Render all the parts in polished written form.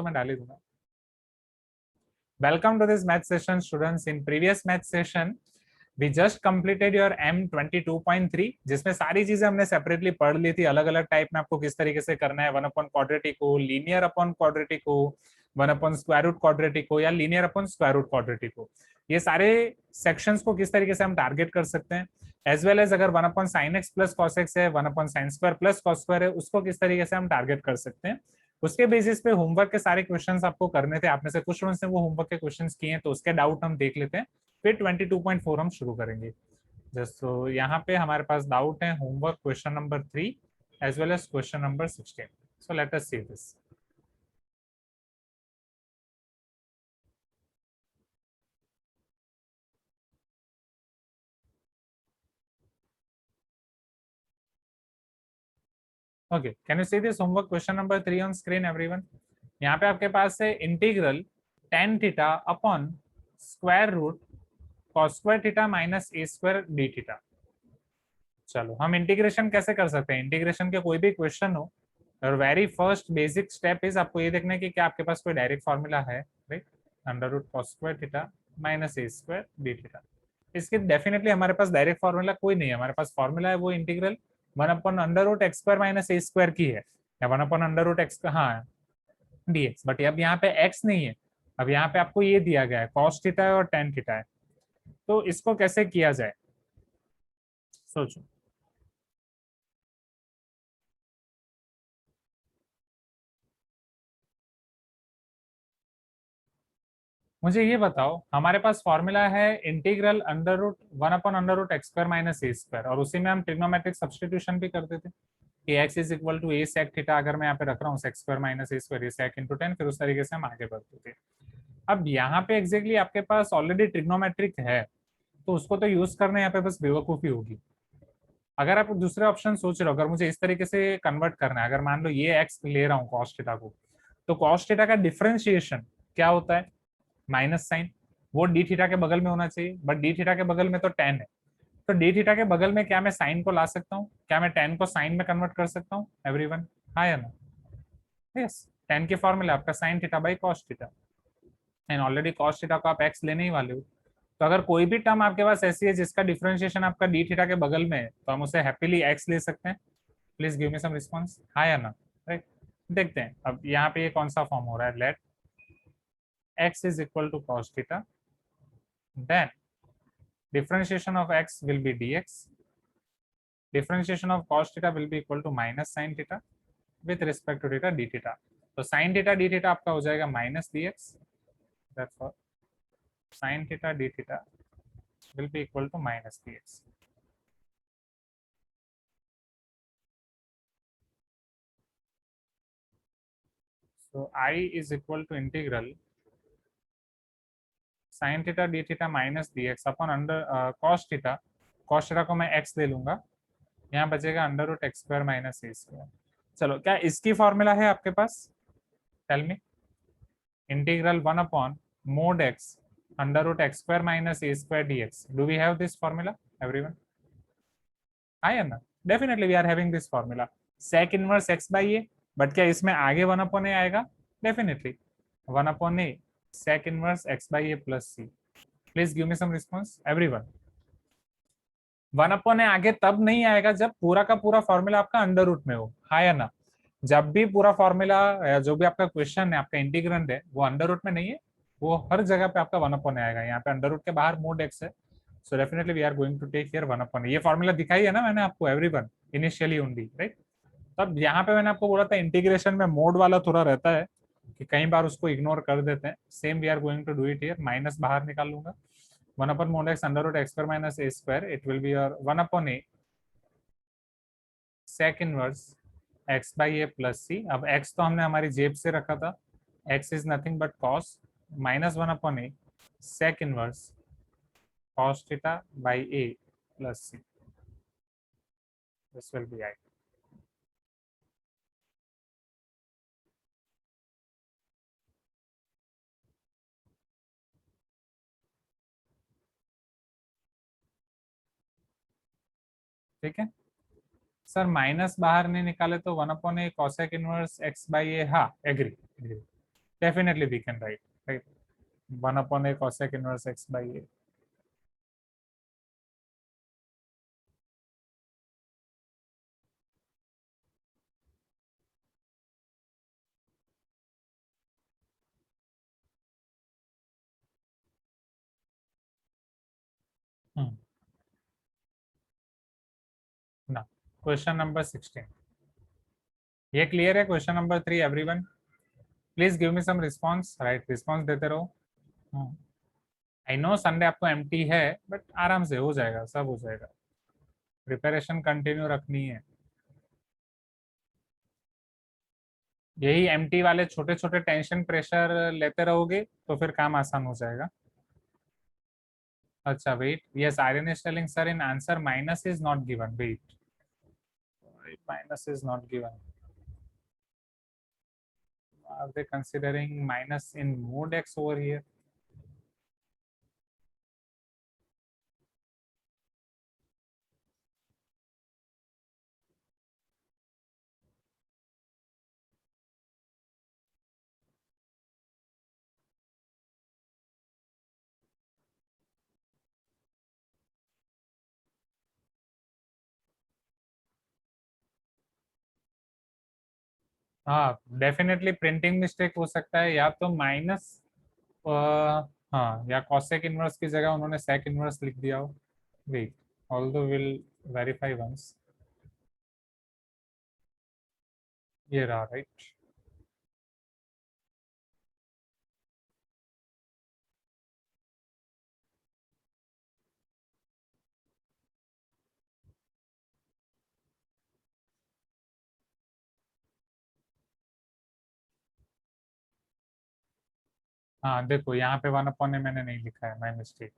तो मैं डाल ही दूंगा। Welcome to this math session students. In previous math session we just completed your M22.3, जिसमें सारी चीजें हमने सेपरेटली पढ़ ली थी, अलग अलग टाइप में आपको किस तरीके से करना है, वन अपॉन क्वाड्रेटिक हो, लीनियर अपॉन क्वाड्रेटिक हो, one upon square root quadratic हो, या linear upon square root quadratic हो। ये सारे सेक्शंस को किस तरीके से हम टारगेट कर सकते हैं, एज वेल एज अगर one upon sine x plus cos x है, one upon sine square plus cos square है, उसको किस तरीके से हम टारगेट कर सकते हैं। उसके बेसिस पे होमवर्क के सारे क्वेश्चंस आपको करने थे। आप में से कुछ स्टूडेंट्स ने वो होमवर्क के क्वेश्चंस किए हैं, तो उसके डाउट हम देख लेते हैं, फिर 22.4 हम शुरू करेंगे। जस्ट तो यहाँ पे हमारे पास डाउट है homework question number 3 as well as question number 16। So let us see this. Okay, can you see this homework question number 3 on screen everyone? यहाँ पे आपके पास है integral tan theta upon square root cos square theta minus a square d theta. चलो हम integration कैसे कर सकते हैं। इंटीग्रेशन के कोई भी क्वेश्चन हो, और very first basic step is आपको ये देखना है कि क्या आपके पास कोई डायरेक्ट फॉर्मूला है, right. Under root cos square theta minus a square d theta. इसके डेफिनेटली हमारे पास डायरेक्ट फॉर्मूला कोई नहीं है, हमारे पास फॉर्मूला है वो integral one upon under root x square minus a square की है, या one upon under root x, हाँ, dx। बट अब यहाँ पे x नहीं है, अब यहाँ पे आपको ये दिया गया है cos थीटा है और tan थीटा है। तो इसको कैसे किया जाए, सोचो। मुझे ये बताओ, हमारे पास फॉर्मूला है integral under root one upon under root x square minus a square, और उसी में हम ट्रिग्नोमेट्रिक सब्सटीट्यूशन भी करते थे कि x is equal to a sec theta, अगर मैं यहाँ पे रख रहा हूँ sec square minus a square, a sec into 10, फिर उस तरीके से हम आगे बढ़ते थे। अब यहाँ पे एग्जैक्टली आपके पास ऑलरेडी ट्रिग्नोमेट्रिक है, तो उसको तो यूज करना यहाँ पे बस बेवकूफी होगी। अगर आप दूसरे ऑप्शन सोच रहे हो, अगर मुझे इस तरीके से कन्वर्ट करना है, अगर मान लो ये एक्स ले रहा हूँ कॉस थीटा को, तो कॉस थीटा का डिफरेंशिएशन क्या होता है, माइनस साइन। वो डी थीटा के बगल में होना चाहिए, बट डी थीटा के बगल में तो टेन है, तो डी थीटा के बगल में क्या मैं साइन को ला सकता हूँ, क्या मैं टेन को साइन में कन्वर्ट कर सकता हूँ एवरीवन? हाँ या ना? यस, टेन की फॉर्मूला आपका sine theta by cos theta, and already cos theta को आप एक्स लेने ही वाले हो। तो अगर कोई भी टर्म आपके पास ऐसी है जिसका डिफरेंशिएशन आपका डी थीटा के बगल में है, तो हम उसे हैप्पीली एक्स ले सकते हैं। Please give me some response, हाँ या ना? राइट, देखते हैं अब यहाँ पे ये कौन सा फॉर्म हो रहा है। Let x is equal to cos theta, then differentiation of x will be dx, differentiation of cos theta will be equal to minus sin theta with respect to theta d theta। तो sin theta d theta आपका हो जाएगा minus dx, therefore sin theta d theta will be equal to minus dx। so I is equal to integral sin theta d theta minus dx upon under cos theta को मैं x ले लूंगा, यहाँ बचेगा under root x square minus a square. चलो, क्या इसकी formula है आपके पास? Tell me. Integral one upon mod x under root x square minus a square d x. Do we have this formula everyone? हाँ या ना? Definitely we are having this formula, sec inverse x by a. But क्या इसमें आगे one upon a आएगा? Definitely one upon a sec inverse x by a plus c. Please give me some response everyone. One upon a आगे तब नहीं आएगा जब पूरा का पूरा फॉर्मूला आपका अंडर रूट में हो, हाँ या ना? जब भी पूरा फॉर्मूला या जो भी आपका क्वेश्चन है, आपका इंटीग्रेंड है, वो अंडर रूट में नहीं है, वो हर जगह पे आपका वन अपॉन आएगा। यहाँ पे अंडर रूट के बाहर मोड एक्स है, so definitely we are going to take here one upon. ये फॉर्मूला दिखाई है ना मैंने आपको एवरीवन, इनिशियली ओनली, राइट। तब यहाँ पे मैंने आपको बोला था इंटीग्रेशन में मोड वाला थोड़ा रहता है कि कई बार उसको इग्नोर कर देते हैं। Same we are going to do it here. Minus बाहर निकाल लूंगा, one upon mod x under root x square minus a square, it will be your one upon a sec inverse x by a plus c. अब x तो हमने हमारी जेब से रखा था, x is nothing but cos, minus one upon a sec inverse cos theta by a plus c. This will B I. ठीक है सर, माइनस बाहर नहीं निकाले तो one upon a cosec inverse x by a, हाँ agree agree. Definitely we can write, right, 1/a cosec inverse x by a. ना, question number 16 ये clear है? Question number 3 everyone, please give me some response, right, response देते रहो। I know Sunday आपको empty है, but आराम से हो जाएगा, सब हो जाएगा, प्रिपरेशन कंटिन्यू रखनी है। यही एम्प्टी वाले छोटे छोटे टेंशन प्रेशर लेते रहोगे तो फिर काम आसान हो जाएगा। अच्छा wait, yes Aryan is telling sir in answer minus is not given, wait, minus is not given, are they considering minus in mode x over here? हाँ डेफिनेटली प्रिंटिंग मिस्टेक हो सकता है, या तो माइनस, हाँ, या कॉसेक इनवर्स की जगह उन्होंने सेक इनवर्स लिख दिया हो। Wait, although will verify once. ये रहा, राइट। हाँ देखो यहाँ पे 1/a मैंने नहीं लिखा है, my mistake,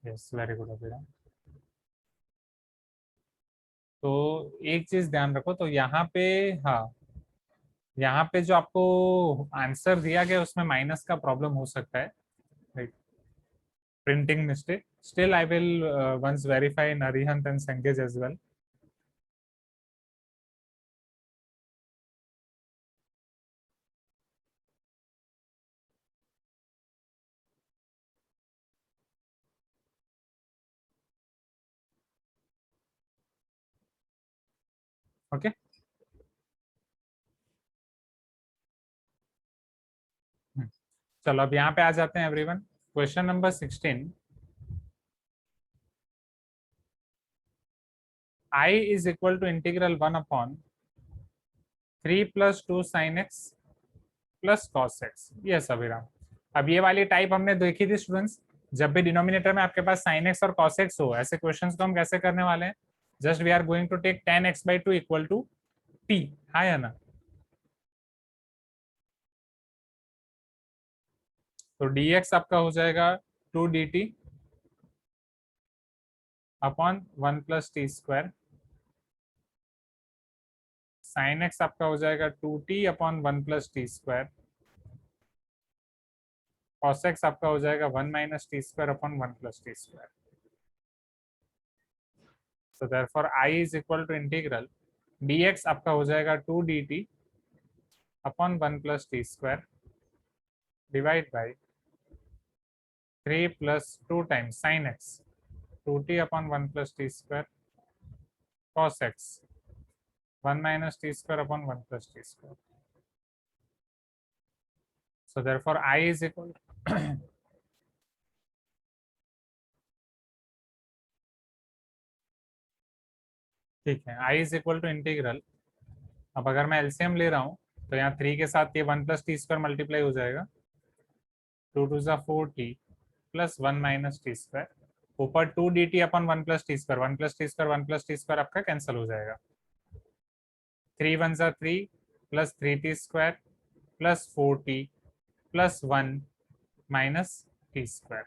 yes very good Abhiram. तो एक चीज ध्यान रखो, तो यहाँ पे, हाँ, यहाँ पे जो आपको आंसर दिया गया उसमें माइनस का प्रॉब्लम हो सकता है, right, printing mistake, still I will once verify in Arihant and Cengage as well. Okay, चलो अब यहाँ पे आ जाते हैं everyone, question number 16, I is equal to integral 1/3 + 2 sin x plus cos x, yes Abhiram. अब ये वाली टाइप हमने देखी थी स्टूडेंट्स, जब भी डिनोमिनेटर में आपके पास sin x और cos x हो, ऐसे क्वेश्चंस को हम कैसे करने वाले हैं, just we are going to take tan x/2 equal to t, हाँ या ना? तो dx आपका हो जाएगा 2 dt upon 1 + t², sin x आपका हो जाएगा 2t upon 1 + t², cos x आपका हो जाएगा 1 - t² upon 1 + t²। So therefore I is equal to integral dx आपका हो जाएगा 2 dt upon 1 + t² divide by 3 + 2 times sin x 2t upon 1 + t² cos x 1 - t² upon 1 + t²। So therefore I is equal ठीक है, I is equal to integral, अब अगर मैं LCM ले रहा हूँ तो यहाँ 3 के साथ ये 1 + t² मल्टीप्लाई हो जाएगा, 2 2 ज़ा 4t प्लस 1 - t², ऊपर 2 dt upon 1 + t², 1 + t² 1 + t² आपका कैंसिल हो जाएगा, 3 1 ज़ा 3 plus 3t² plus 4t plus 1 - t²।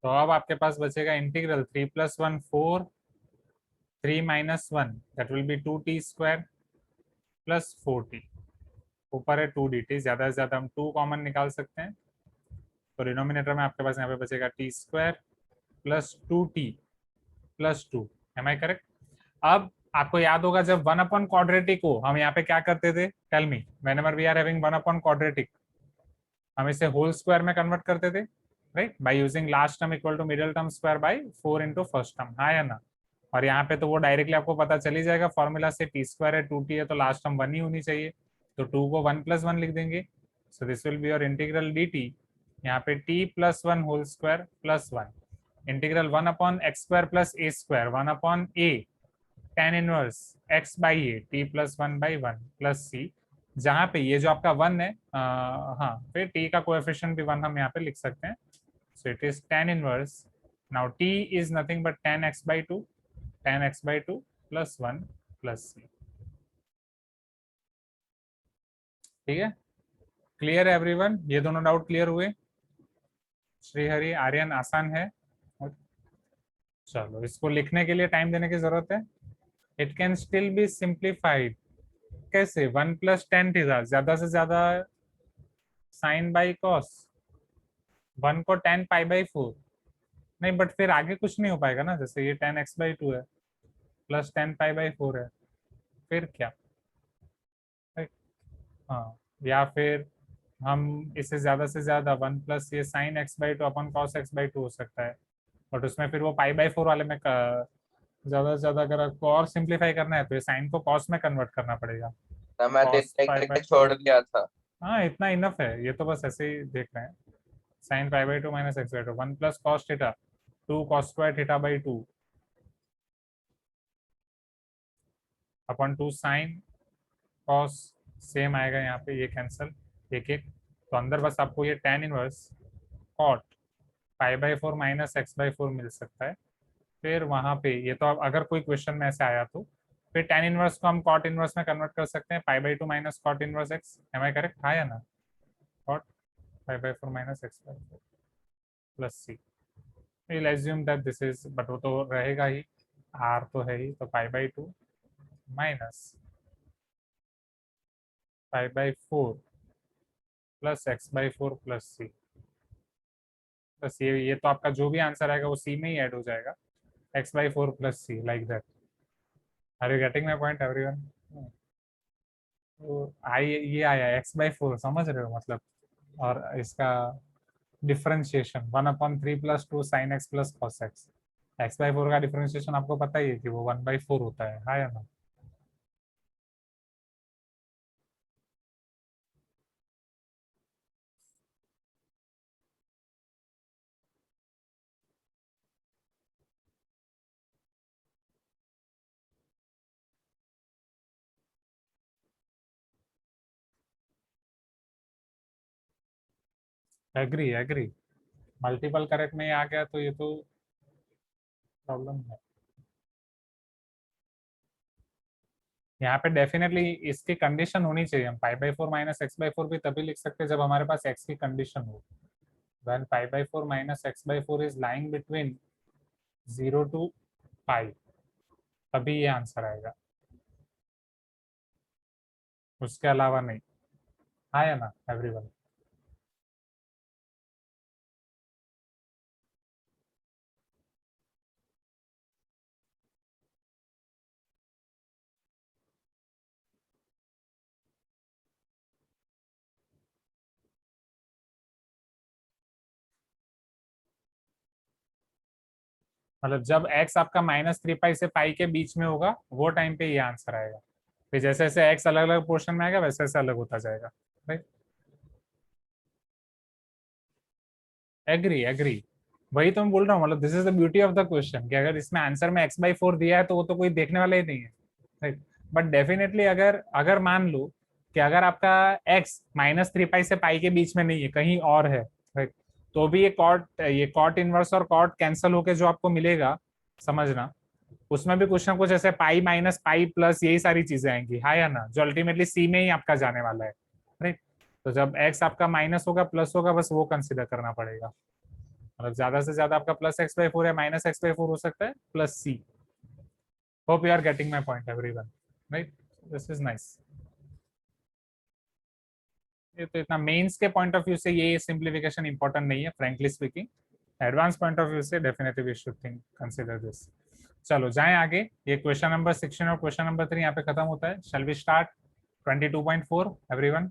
तो अब आपके पास बचेगा integral 3 + 1 4, 3 - 1 that will be 2t² plus 4t, ऊपर है 2 dt, ज्यादा से ज्यादा हम 2 कॉमन निकाल सकते हैं, तो डिनोमिनेटर में आपके पास यहाँ पे बचेगा t² plus 2t plus 2, am I correct? अब आपको याद होगा जब वन अपॉन क्वाड्रेटिक हो हम यहाँ पे क्या करते थे, tell me, whenever we are having one upon quadratic हम इसे होल स्क्वायर में कन्वर्ट करते थे, right, by using last term equal to middle term square by 4 into first term, हाँ या ना। और यहाँ पे तो वो डायरेक्टली आपको पता चल ही जाएगा फॉर्मूला से, टी स्क्वायर है 2t है तो लास्ट टर्म 1 ही होनी चाहिए, तो 2 को 1 + 1 लिख देंगे। So this will be your integral dt, यहाँ पे t + 1 whole square plus 1 integral 1 upon x square plus a square 1 upon a tan inverse x by a t + 1 by 1 plus c, जहाँ पे ये जो आपका 1 है हाँ फिर t का कोएफिशिएंट भी 1 हम यहाँ पे लिख सकते हैं, so it is tan inverse, now t is nothing but tan x by 2 plus 1 plus c। ठीक है, क्लियर है एवरीवन, ये दोनों डाउट क्लियर हुए? श्रीहरि आर्यन आसान है? चलो इसको लिखने के लिए टाइम देने की जरूरत है। It can still be simplified, कैसे? 1 + tan थीटा ज्यादा से ज्यादा साइन बाई कॉस, 1 को tan π/4 नहीं, बट फिर आगे कुछ नहीं हो पाएगा ना, जैसे ये tan x/2 है प्लस tan π/4 है, फिर क्या? हाँ, या फिर हम इसे ज्यादा से ज्यादा 1 प्लस ये साइन x/2 अपन कॉस x/2 हो सकता है, बट उसमें फिर वो π/4 वाले में ज्यादा से ज्यादा अगर आपको और सिंप्लीफाई करना है तो ये साइन को कॉस में कन्वर्ट करना पड़ेगा, मैं तो कॉस इतना पाई ही बाई। छोड़ दिया था। हाँ इतना इनफ है, ये तो बस ऐसे ही देख रहे हैं। Sine π/2 minus x/2 1 plus cos theta 2 cos square theta by 2 upon 2 sine cos, same आएगा यहाँ पे, ये कैंसल एक एक, तो अंदर बस आपको ये tan inverse cot π/4 minus x/4 मिल सकता है। फिर वहां पे ये तो अगर कोई क्वेश्चन में ऐसे आया तो फिर tan इनवर्स को हम कॉट इनवर्स में कन्वर्ट कर सकते हैं, π/2 minus cot inverse x, am I correct, हाँ या ना? Cot π/4 minus x/4 plus c, we'll assume that this is, but वो तो रहेगा ही, r तो है ही, तो π/2 माइनस π/4 प्लस x/4 प्लस सी, बस ये तो आपका जो भी आंसर आएगा वो सी में ही ऐड हो जाएगा, x/4 plus c, like that. Are you getting my point everyone? तो आई ये आया x/4, समझ रहे हो मतलब, और इसका differentiation 1/3 + 2 sin x plus cos x, x/4 का डिफरेंशिएशन आपको पता ही है कि वो 1/4 होता है, हाँ या ना? एग्री एग्री, मल्टीपल करेक्ट में आ गया तो ये तो प्रॉब्लम है। यहाँ पे डेफिनेटली इसकी कंडीशन होनी चाहिए, हम π/4 माइनस x/4 भी तभी लिख सकते हैं जब हमारे पास x की कंडीशन हो, when π/4 minus x/4 is lying between 0 to π, तभी ये आंसर आएगा, उसके अलावा नहीं, हाँ या ना एवरीवन? मतलब जब x आपका -3π से पाई के बीच में होगा वो टाइम पे ये आंसर आएगा, फिर जैसे जैसे x अलग अलग पोर्शन में आएगा वैसे वैसे अलग होता जाएगा, राइट? एग्री एग्री, वही तो मैं बोल रहा हूँ, मतलब this is the beauty of the question कि अगर इसमें आंसर में x/4 दिया है तो वो तो कोई देखने वाला ही नहीं है, राइट? बट डेफिनेटली अगर अगर मान लो कि अगर आपका x -3π से पाई के बीच में नहीं है, कहीं और है, राइट, तो भी ये कॉट इनवर्स और कॉट कैंसिल होके जो आपको मिलेगा, समझना, उसमें भी कुछ ना कुछ ऐसे पाई माइनस पाई प्लस यही सारी चीजें आएंगी, हाँ या ना, जो अल्टीमेटली सी में ही आपका जाने वाला है, राइट? तो जब x आपका माइनस होगा प्लस होगा बस वो कंसिडर करना पड़ेगा, मतलब ज्यादा से ज्यादा आपका प्लस x/4 या माइनस x/4 हो सकता है plus c. Hope you are getting my point everyone, right? This is nice. ये तो इतना मेंस के पॉइंट ऑफ व्यू से ये सिंप्लीफिकेशन इंपॉर्टेंट नहीं है frankly speaking, advance point of view से definitely we should think consider this. चलो जाएं आगे। ये क्वेश्चन नंबर 16 और क्वेश्चन नंबर 3 यहाँ पे खत्म होता है। Shall we start 22.4 everyone.